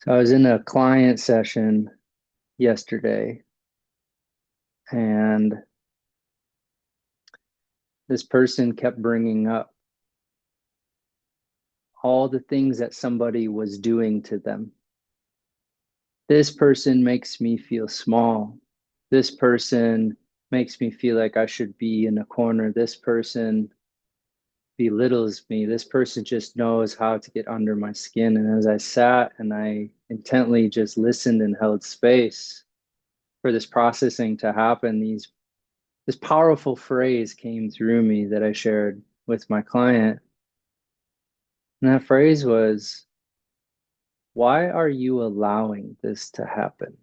So I was in a client session yesterday, and this person kept bringing up all the things that somebody was doing to them. This person makes me feel small. This person makes me feel like I should be in a corner. This person belittles me. This person just knows how to get under my skin. And as I sat and I intently just listened and held space for this processing to happen, this powerful phrase came through me that I shared with my client. And that phrase was, why are you allowing this to happen?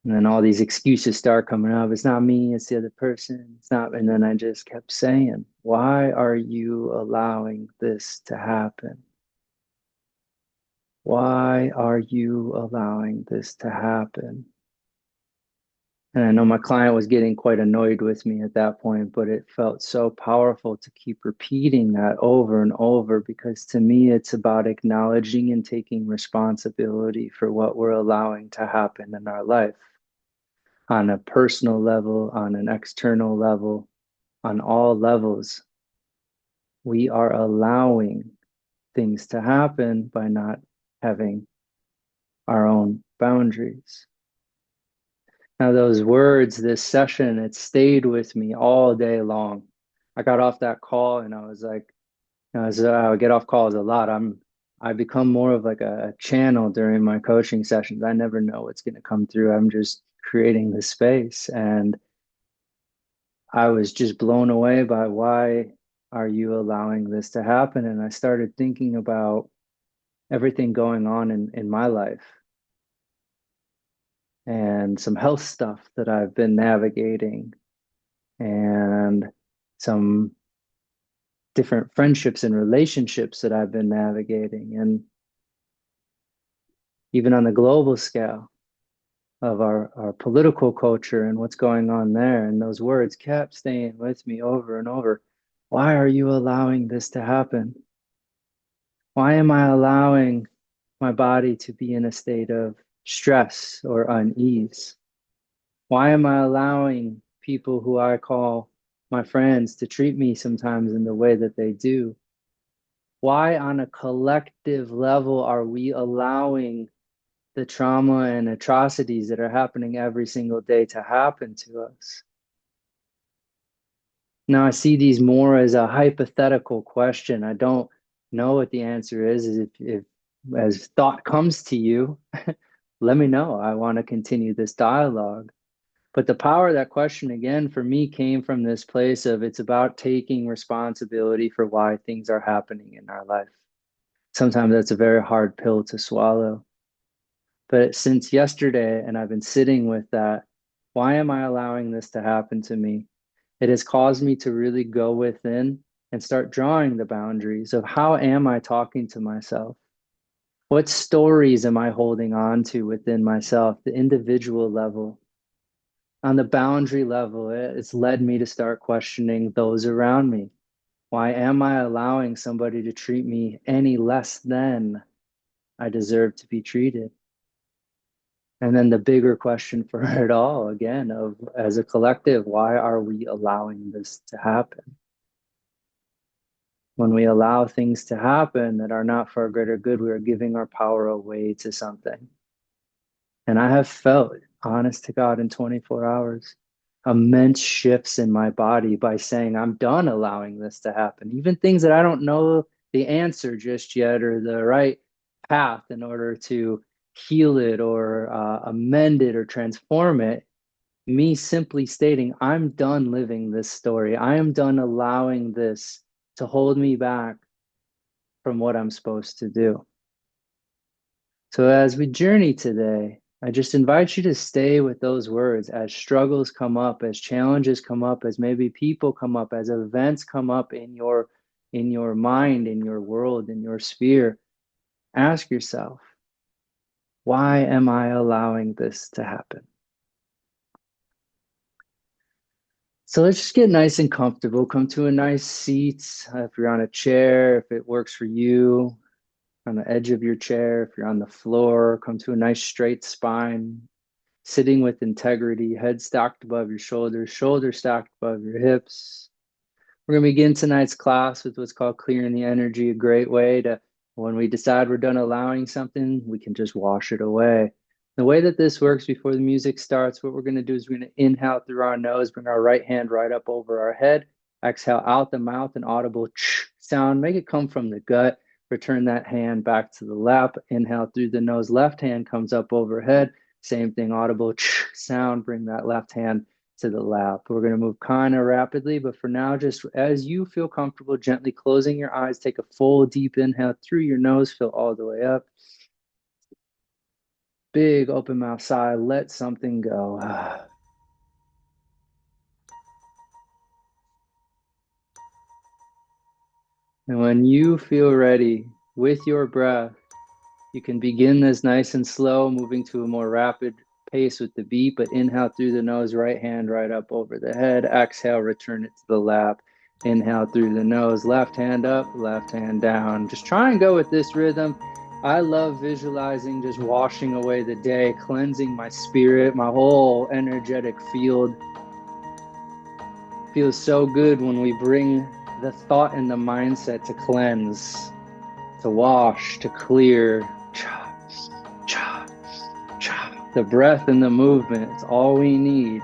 And then all these excuses start coming up. It's not me, it's the other person. It's not. And then I just kept saying, why are you allowing this to happen? Why are you allowing this to happen? And I know my client was getting quite annoyed with me at that point, but it felt so powerful to keep repeating that over and over because to me, it's about acknowledging and taking responsibility for what we're allowing to happen in our life on a personal level, on an external level, on all levels. We are allowing things to happen by not having our own boundaries. Now, those words, this session, it stayed with me all day long. I got off that call and I was like, I would get off calls a lot. I become more of like a channel during my coaching sessions. I never know what's going to come through. I'm just creating the space. And I was just blown away by why are you allowing this to happen? And I started thinking about everything going on in my life and some health stuff that I've been navigating and some different friendships and relationships that I've been navigating, and even on the global scale of our political culture and what's going on there. And those words kept staying with me over and over. Why are you allowing this to happen? Why am I allowing my body to be in a state of stress or unease? Why am I allowing people who I call my friends to treat me sometimes in the way that they do? Why, on a collective level, are we allowing the trauma and atrocities that are happening every single day to happen to us? Now, I see these more as a hypothetical question. I don't know what the answer is. If as thought comes to you, let me know. I want to continue this dialogue. But the power of that question, again, for me, came from this place of it's about taking responsibility for why things are happening in our life. Sometimes that's a very hard pill to swallow. But since yesterday, and I've been sitting with that, why am I allowing this to happen to me? It has caused me to really go within and start drawing the boundaries of how am I talking to myself? What stories am I holding on to within myself, the individual level? On the boundary level, it's led me to start questioning those around me. Why am I allowing somebody to treat me any less than I deserve to be treated? And then the bigger question for it all, again, of as a collective, why are we allowing this to happen? When we allow things to happen that are not for our greater good, we are giving our power away to something. And I have felt, honest to God, in 24 hours, immense shifts in my body by saying, I'm done allowing this to happen. Even things that I don't know the answer just yet or the right path in order to heal it or amend it or transform it. Me simply stating, I'm done living this story. I am done allowing this to hold me back from what I'm supposed to do. So as we journey today, I just invite you to stay with those words as struggles come up, as challenges come up, as maybe people come up, as events come up in your mind, in your world, in your sphere. Ask yourself, why am I allowing this to happen? So let's just get nice and comfortable. Come to a nice seat if you're on a chair, if it works for you. on the edge of your chair. If you're on the floor, come to a nice straight spine, sitting with integrity, head stacked above your shoulders, shoulders stacked above your hips. We're going to begin tonight's class with what's called clearing the energy, a great way to, when we decide we're done allowing something, we can just wash it away. The way that this works before the music starts, what we're going to do is we're going to inhale through our nose, bring our right hand right up over our head, exhale out the mouth, an audible sound, make it come from the gut, return that hand back to the lap, inhale through the nose, left hand comes up overhead, same thing, audible sound, bring that left hand to the lap. We're going to move kind of rapidly, but for now, just as you feel comfortable, gently closing your eyes, take a full deep inhale through your nose, fill all the way up. Big open mouth sigh, let something go. And when you feel ready with your breath, you can begin this nice and slow, moving to a more rapid pace with the beat, but inhale through the nose, right hand right up over the head. Exhale, return it to the lap. Inhale through the nose, left hand up, left hand down. Just try and go with this rhythm. I love visualizing just washing away the day, cleansing my spirit, my whole energetic field. Feels so good when we bring the thought and the mindset to cleanse, to wash, to clear. The breath and the movement, it's all we need.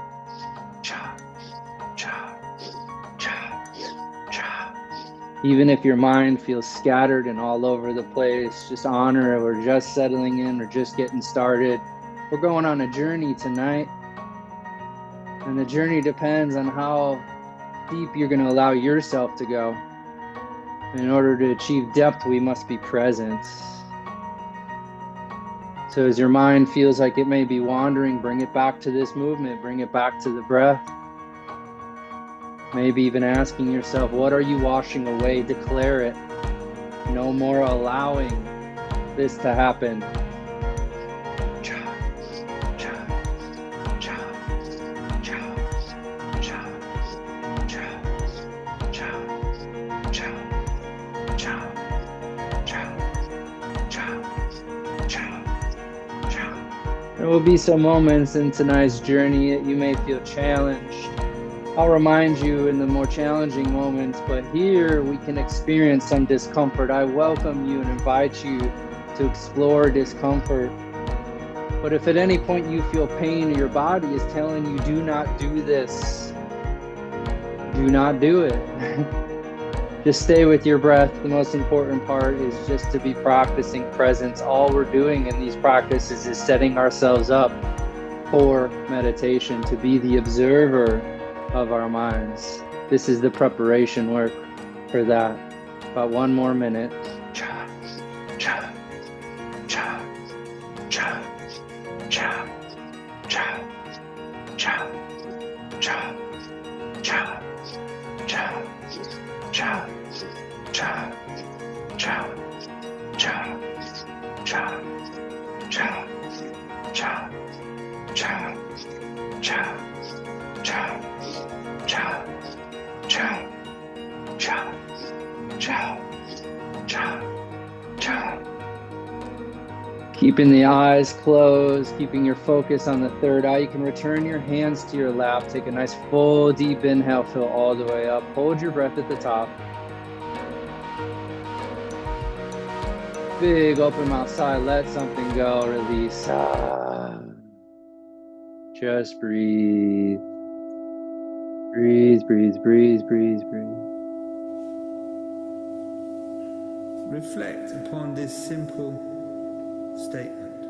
Even if your mind feels scattered and all over the place, just honor it. We're just settling in, we're just getting started. We're going on a journey tonight. And the journey depends on how deep you're going to allow yourself to go. In order to achieve depth, we must be present. So as your mind feels like it may be wandering, bring it back to this movement, bring it back to the breath. Maybe even asking yourself, what are you washing away? Declare it. No more allowing this to happen. There will be some moments in tonight's journey that you may feel challenged. I'll remind you in the more challenging moments, but here we can experience some discomfort. I welcome you and invite you to explore discomfort. But if at any point you feel pain or your body is telling you, do not do this, do not do it. Just stay with your breath. The most important part is just to be practicing presence. All we're doing in these practices is setting ourselves up for meditation, to be the observer of our minds. This is the preparation work for that. About one more minute. Keeping the eyes closed, keeping your focus on the third eye. You can return your hands to your lap. Take a nice full deep inhale, fill all the way up. Hold your breath at the top. Big open mouth sigh, let something go, release. Just breathe. Breathe, breathe, breathe, breathe, breathe. Reflect upon this simple statement.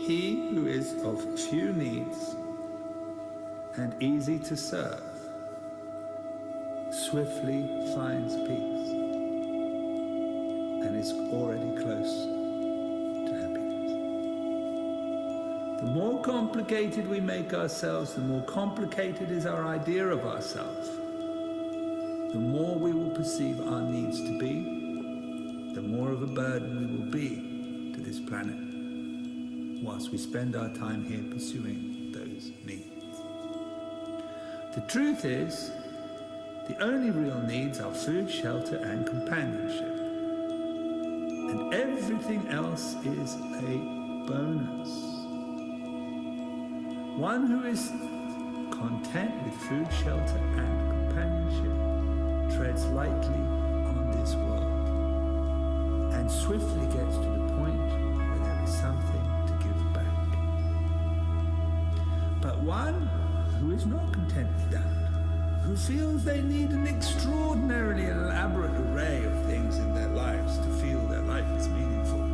He who is of few needs and easy to serve swiftly finds peace and is already close to happiness. The more complicated we make ourselves, the more complicated is our idea of ourselves. The more we will perceive our needs to be, the more of a burden we will be to this planet, whilst we spend our time here pursuing those needs. The truth is, the only real needs are food, shelter, and companionship. and everything else is a bonus. One who is content with food, shelter, and companionship treads lightly on this world and swiftly gets to the point where there is something to give back. But one who is not content with that, who feels they need an extraordinarily elaborate array of things in their lives to feel their life is meaningful,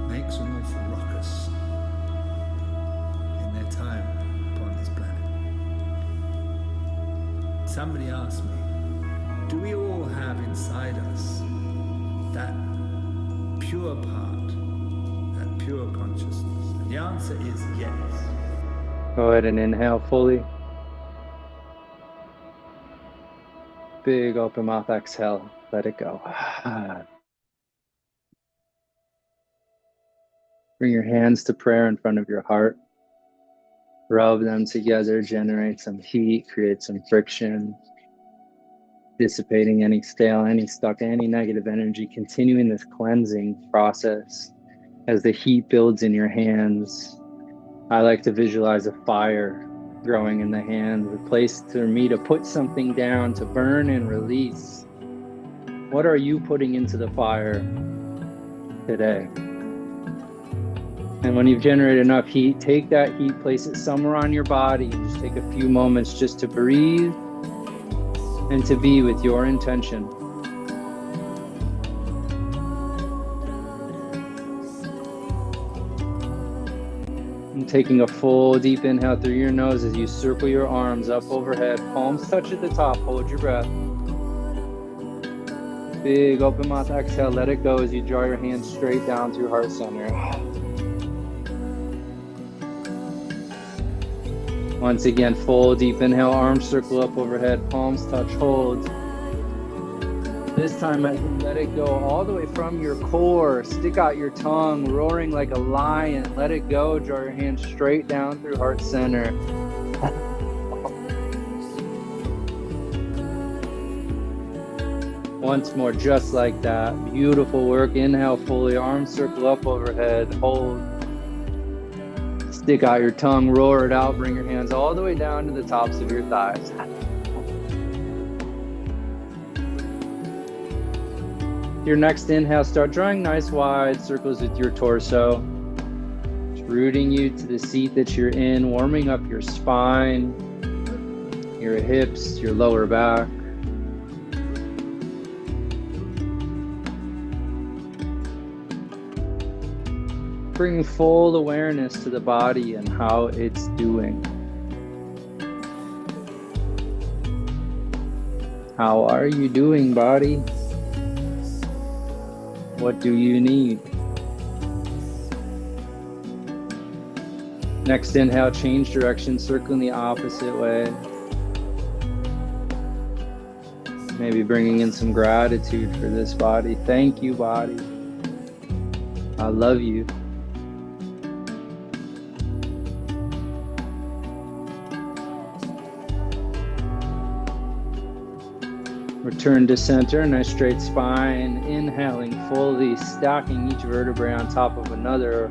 makes an awful ruckus in their time upon this planet. Somebody asked me, do we all have inside us that pure part, that pure consciousness? And the answer is yes. Go ahead and inhale fully. Big open mouth exhale. Let it go. Bring your hands to prayer in front of your heart. Rub them together, generate some heat, create some friction, dissipating any stale, any stuck, any negative energy, continuing this cleansing process. As the heat builds in your hands, I like to visualize a fire growing in the hands, a place for me to put something down, to burn and release. What are you putting into the fire today? And when you've generated enough heat, take that heat, place it somewhere on your body, and just take a few moments just to breathe and to be with your intention. And taking a full deep inhale through your nose as you circle your arms up overhead, palms touch at the top, hold your breath. Big open mouth exhale, let it go as you draw your hands straight down through heart center. Once again, full deep inhale, arms circle up overhead, palms touch, hold. This time, as you let it go all the way from your core, stick out your tongue, roaring like a lion. Let it go, draw your hands straight down through heart center. Once more, just like that. Beautiful work. Inhale fully, arms circle up overhead, hold. Stick out your tongue, roar it out, bring your hands all the way down to the tops of your thighs. Your next inhale, start drawing nice wide circles with your torso. Just rooting you to the seat that you're in, warming up your spine, your hips, your lower back. Bring full awareness to the body and how it's doing. How are you doing, body? What do you need? Next inhale, change direction, circling the opposite way. Maybe bringing in some gratitude for this body. Thank you, body. I love you. Return to center, nice straight spine, inhaling fully, stacking each vertebrae on top of another.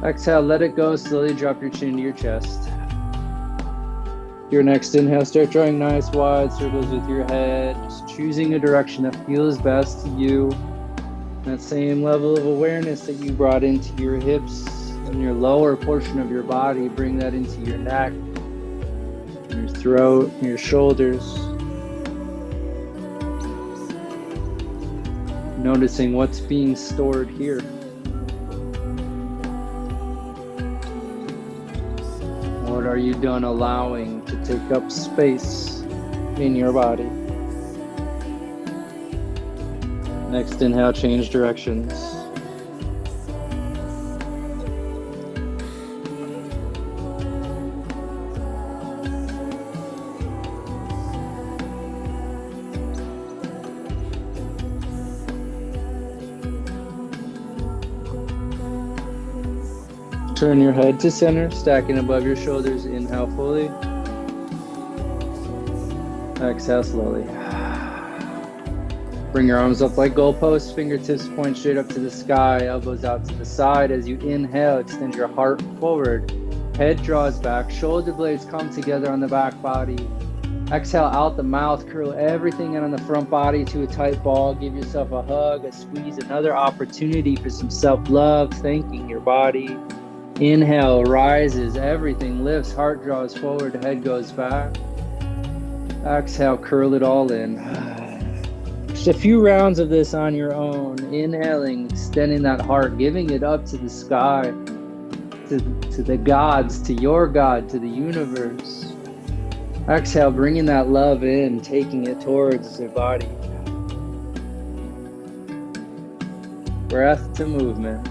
Exhale, let it go, slowly drop your chin to your chest. Your next inhale, start drawing nice wide circles with your head, just choosing a direction that feels best to you. That same level of awareness that you brought into your hips and your lower portion of your body, bring that into your neck, your throat, your shoulders. Noticing what's being stored here. What are you done allowing to take up space in your body? Next inhale, change directions. Turn your head to center, stacking above your shoulders. Inhale fully. Exhale slowly. Bring your arms up like goalposts, fingertips point straight up to the sky, elbows out to the side. As you inhale, extend your heart forward. Head draws back, shoulder blades come together on the back body. Exhale out the mouth, curl everything in on the front body to a tight ball. Give yourself a hug, a squeeze, another opportunity for some self-love, thanking your body. Inhale, rises, everything lifts, heart draws forward, head goes back. Exhale, curl it all in. Just a few rounds of this on your own. Inhaling, extending that heart, giving it up to the sky, to the gods, to your God, to the universe. Exhale, bringing that love in, taking it towards your body. Breath to movement.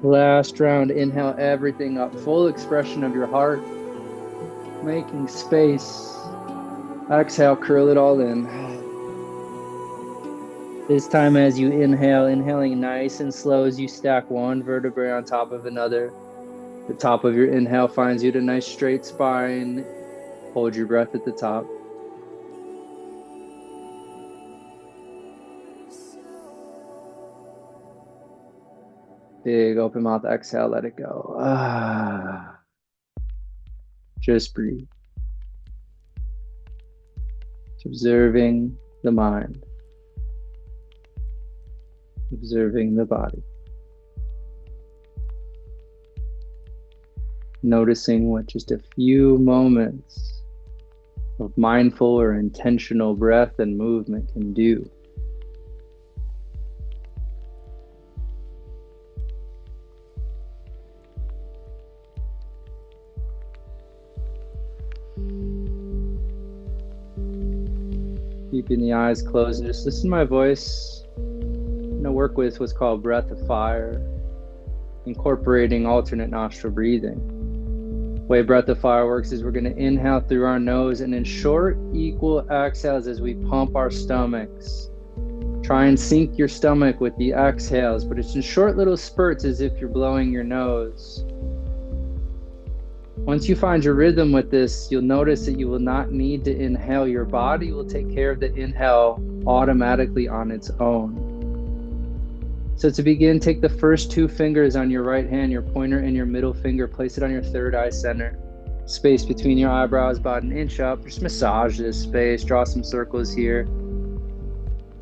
Last round, inhale everything up, full expression of your heart, making space. Exhale, curl it all in. This time as you inhale, inhaling nice and slow as you stack one vertebrae on top of another. The top of your inhale finds you at a nice straight spine. Hold your breath at the top. Big open mouth exhale, let it go. Just breathe. Observing the mind. Observing the body. Noticing what just a few moments of mindful or intentional breath and movement can do. Keeping the eyes closed, just listen to my voice. I'm going to work with what's called breath of fire, incorporating alternate nostril breathing. The way breath of fire works is we're going to inhale through our nose and in short, equal exhales as we pump our stomachs. Try and sync your stomach with the exhales, but it's in short little spurts as if you're blowing your nose. Once you find your rhythm with this, you'll notice that you will not need to inhale. Your body will take care of the inhale automatically on its own. So to begin, take the first two fingers on your right hand, your pointer and your middle finger, place it on your third eye center. Space between your eyebrows, about an inch up. Just massage this space, draw some circles here.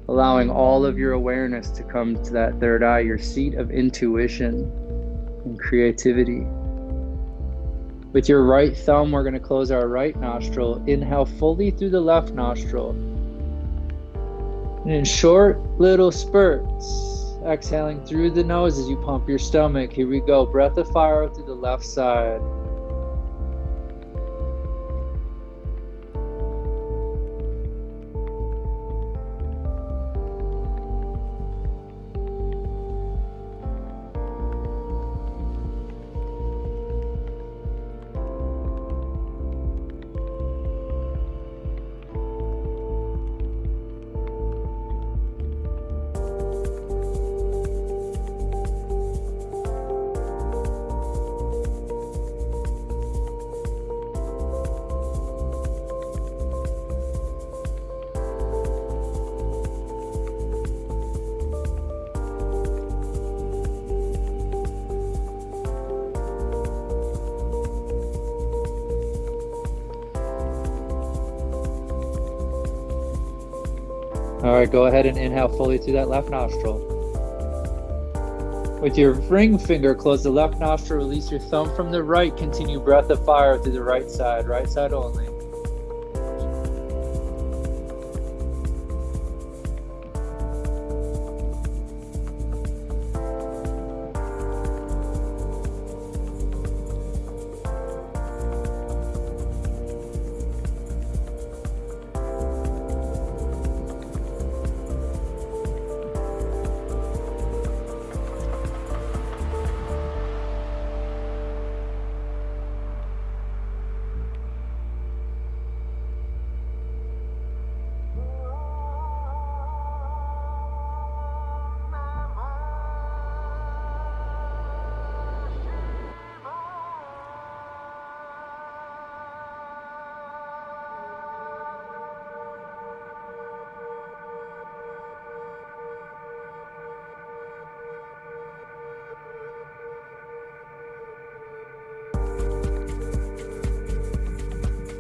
Allowing all of your awareness to come to that third eye, your seat of intuition and creativity. With your right thumb, we're going to close our right nostril. Inhale fully through the left nostril. And in short little spurts, exhaling through the nose as you pump your stomach. Here we go. Breath of fire through the left side. All right, go ahead and inhale fully through that left nostril. With your ring finger, close the left nostril, release your thumb from the right, continue breath of fire through the right side only.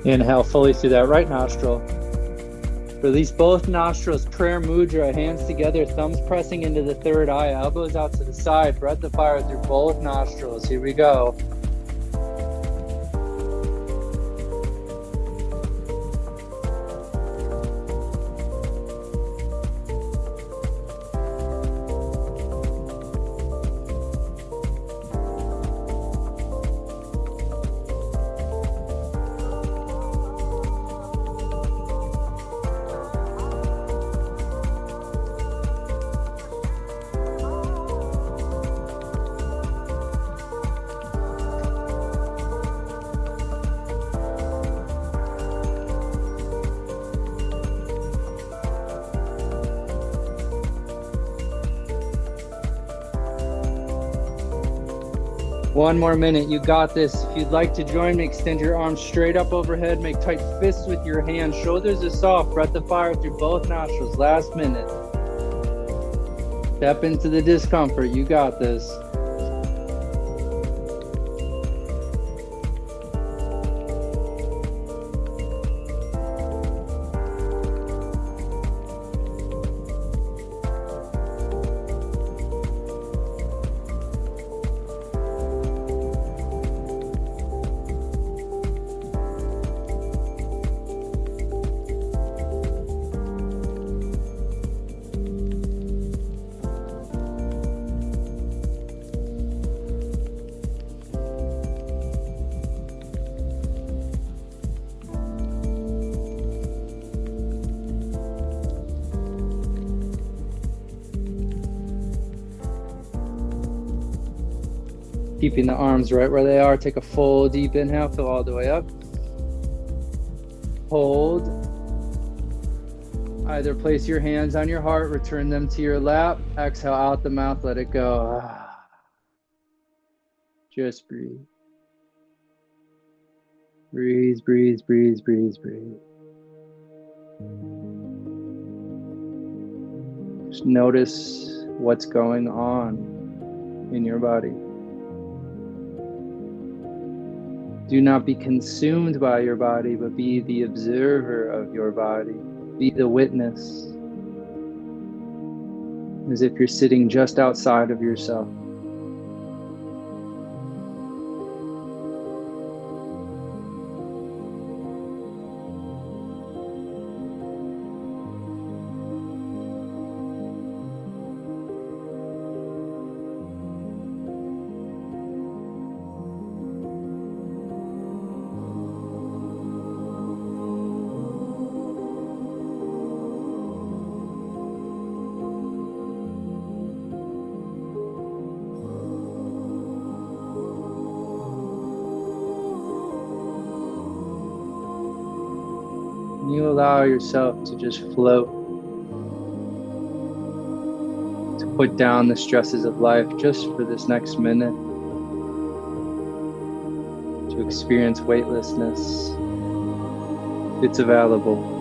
Inhale fully through that right nostril. Release both nostrils, prayer mudra, hands together, thumbs pressing into the third eye, elbows out to the side, breath of fire through both nostrils. Here we go. One more minute, you got this. If you'd like to join me, extend your arms straight up overhead, make tight fists with your hands, shoulders are soft, breath of fire through both nostrils. Last minute. Step into the discomfort, you got this. Keeping the arms right where they are. Take a full deep inhale, fill all the way up. Hold. Either place your hands on your heart, return them to your lap. Exhale out the mouth, let it go. Just breathe. Breathe, breathe, breathe, breathe, breathe. Just notice what's going on in your body. Do not be consumed by your body, but be the observer of your body. Be the witness, as if you're sitting just outside of yourself. You allow yourself to just float, to put down the stresses of life just for this next minute, to experience weightlessness. It's available.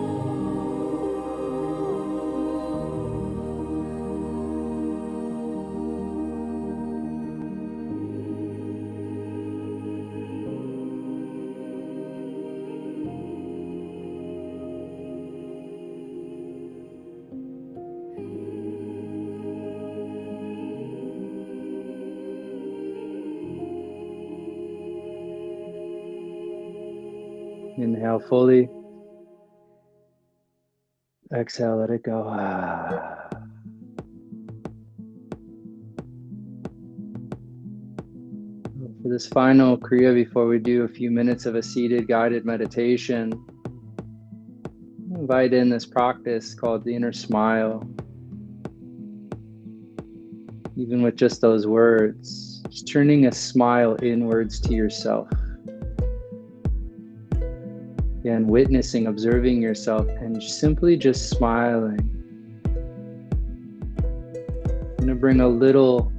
Inhale fully. Exhale, let it go. For this final Kriya, before we do a few minutes of a seated guided meditation, invite in this practice called the inner smile. Even with just those words, just turning a smile inwards to yourself. Again, witnessing, observing yourself, and simply just smiling. I'm going to bring a little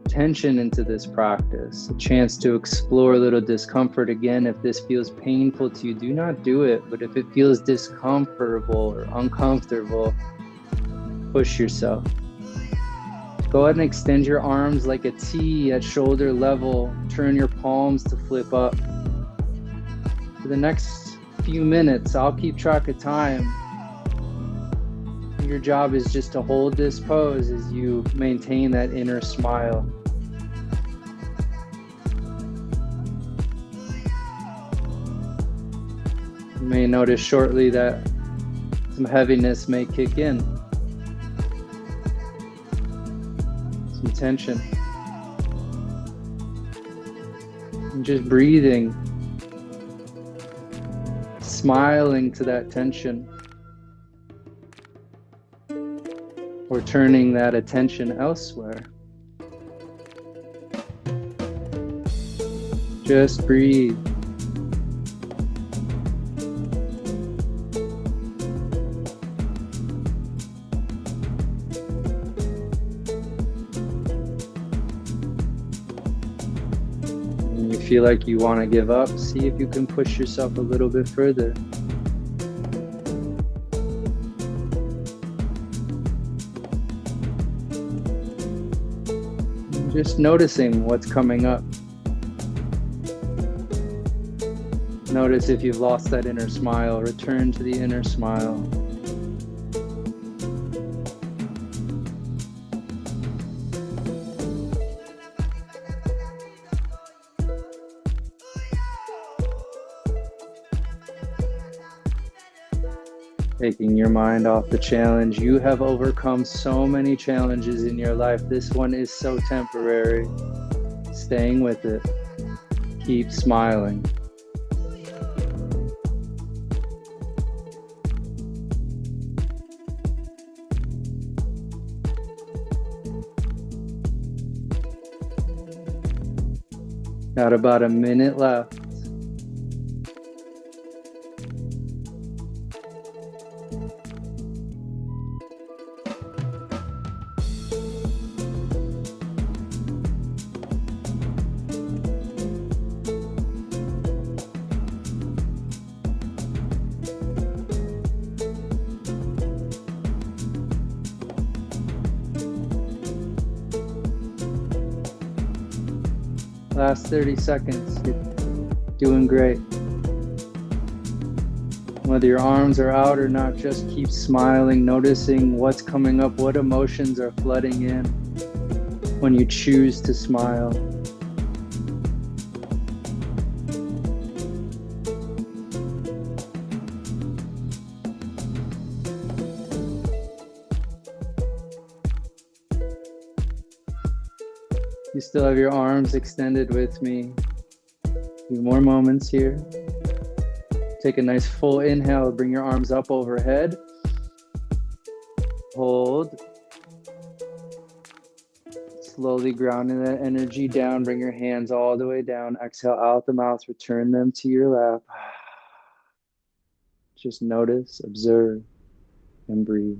tension into this practice, a chance to explore a little discomfort. Again, if this feels painful to you, do not do it. But if it feels discomfortable or uncomfortable, push yourself. Go ahead and extend your arms like a T at shoulder level. Turn your palms to flip up. For the next few minutes, I'll keep track of time. Your job is just to hold this pose as you maintain that inner smile. You may notice shortly that some heaviness may kick in, some tension. And just breathing, smiling to that tension, or turning that attention elsewhere. Just breathe. When you feel like you want to give up, see if you can push yourself a little bit further. Just noticing what's coming up. Notice if you've lost that inner smile, return to the inner smile. Taking your mind off the challenge. You have overcome so many challenges in your life. This one is so temporary. Staying with it. Keep smiling. Got about a minute left. Last 30 seconds. You're doing great. Whether your arms are out or not, just keep smiling, noticing what's coming up, what emotions are flooding in when you choose to smile. You still have your arms extended with me. A few more moments here. Take a nice full inhale, bring your arms up overhead. Hold. Slowly grounding that energy down, bring your hands all the way down. Exhale out the mouth, return them to your lap. Just notice, observe, and breathe.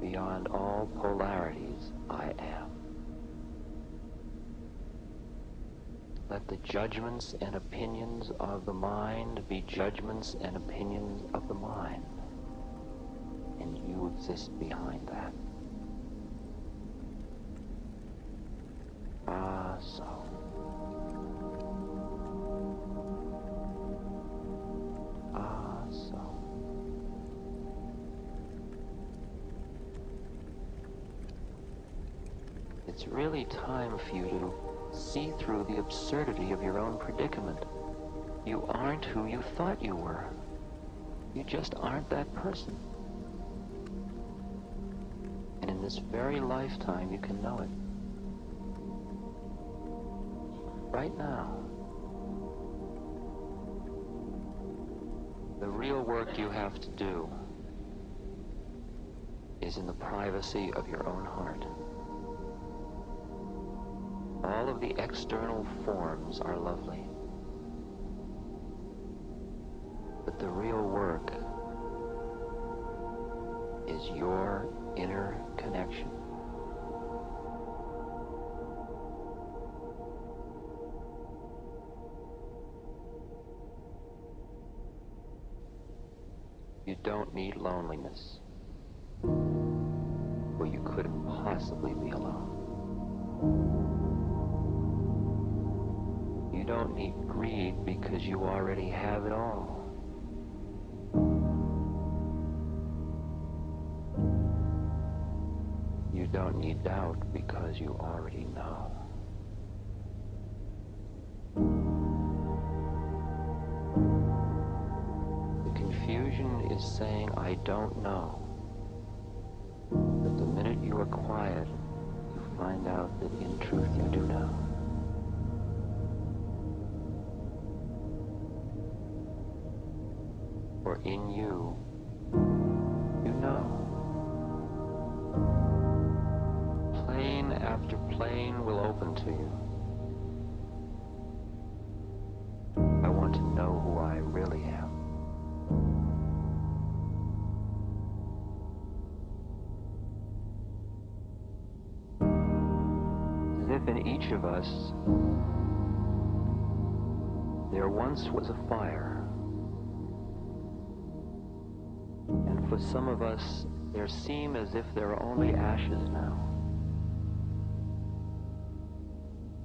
Beyond all polarities, I am. Let the judgments and opinions of the mind be judgments and opinions of the mind, and you exist behind that. Ah, so. Ah, so. It's really time for you to see through the absurdity of your own predicament. You aren't who you thought you were. You just aren't that person. And in this very lifetime, you can know it. Right now. The real work you have to do is in the privacy of your own heart. All of the external forms are lovely. But the real work is your inner connection. You don't need loneliness, or you couldn't possibly be alone. You don't need greed because you already have it all. You don't need doubt because you already know. The confusion is saying, I don't know. But the minute you are quiet, you find out that in truth you do know. For in you, you know. Plane after plane will open to you. I want to know who I really am. As if in each of us, there once was a fire. And for some of us, there seem as if there are only ashes now.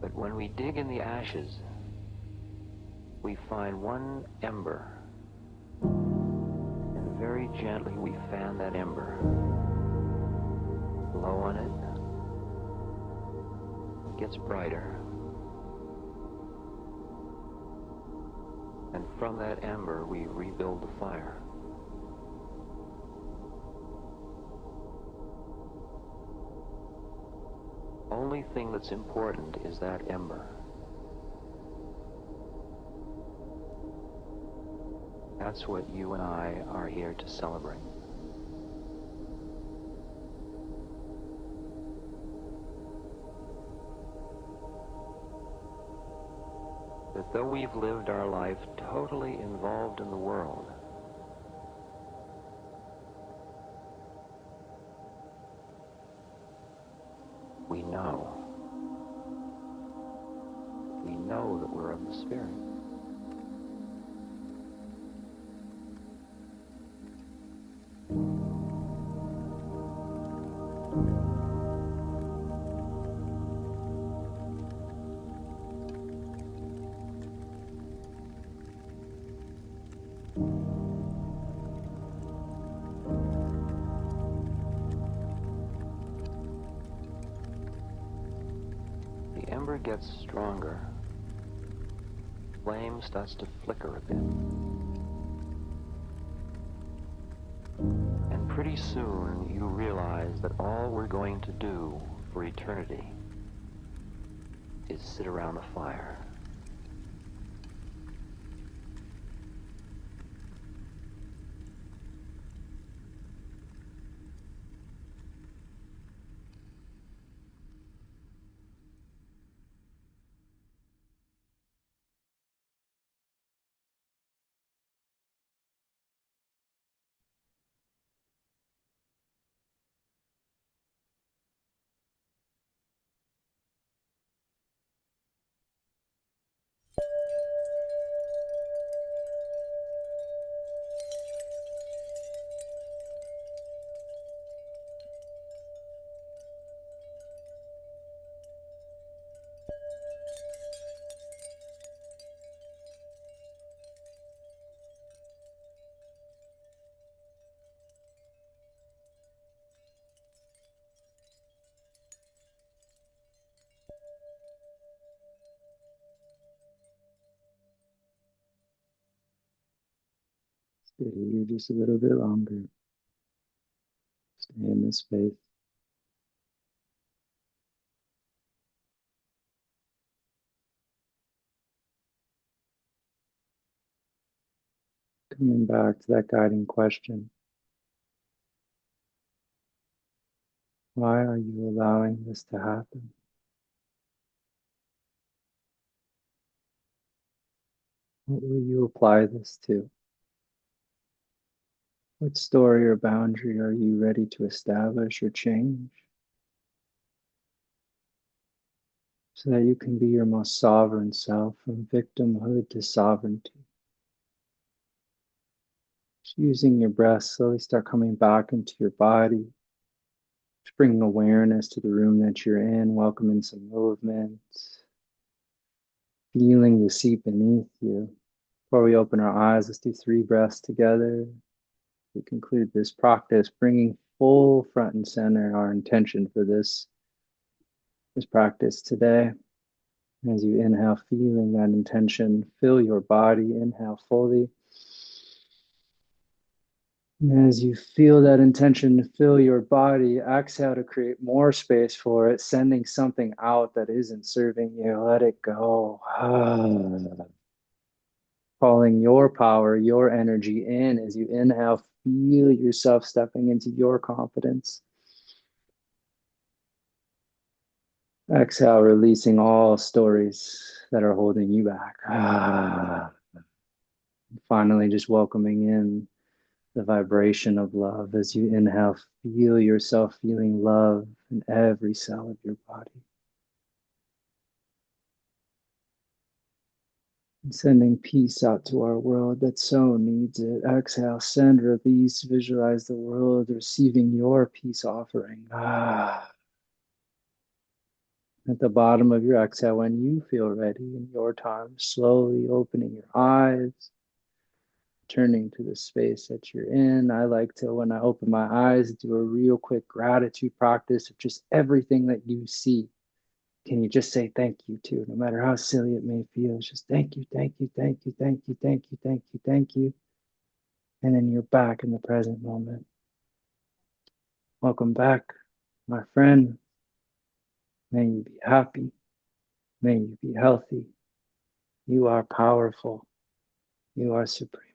But when we dig in the ashes, we find one ember, and very gently we fan that ember. Blow on it, it gets brighter. And from that ember, we rebuild the fire. Only thing that's important is that ember. That's what you and I are here to celebrate. That though we've lived our life totally involved in the world, we know. We know that we're of the Spirit. The ember gets stronger. Flame starts to flicker a bit. And pretty soon you realize that all we're going to do for eternity is sit around the fire. Stay here just a little bit longer. Stay in this space. Coming back to that guiding question. Why are you allowing this to happen? What will you apply this to? What story or boundary are you ready to establish or change so that you can be your most sovereign self, from victimhood to sovereignty? Just using your breath, slowly start coming back into your body. Just bringing awareness to the room that you're in, welcoming some movement. feeling the seat beneath you. Before we open our eyes, let's do 3 breaths together. We conclude this practice, bringing full front and center our intention for this practice today. As you inhale, feeling that intention, fill your body, inhale fully. And as you feel that intention fill your body, exhale to create more space for it, sending something out that isn't serving you. Let it go. Calling your power, your energy in as you inhale, feel yourself stepping into your confidence. Exhale, releasing all stories that are holding you back. Finally, just welcoming in the vibration of love. As you inhale, feel yourself feeling love in every cell of your body. And sending peace out to our world that so needs it. Exhale, send, release, visualize the world receiving your peace offering. At the bottom of your exhale, when you feel ready in your time, slowly opening your eyes, turning to the space that you're in. I like to, when I open my eyes, do a real quick gratitude practice of just everything that you see. Can you just say thank you to, no matter how silly it may feel? It's just thank you, thank you, thank you, thank you, thank you, thank you, thank you. And then you're back in the present moment. Welcome back, my friend. May you be happy. May you be healthy. You are powerful. You are supreme.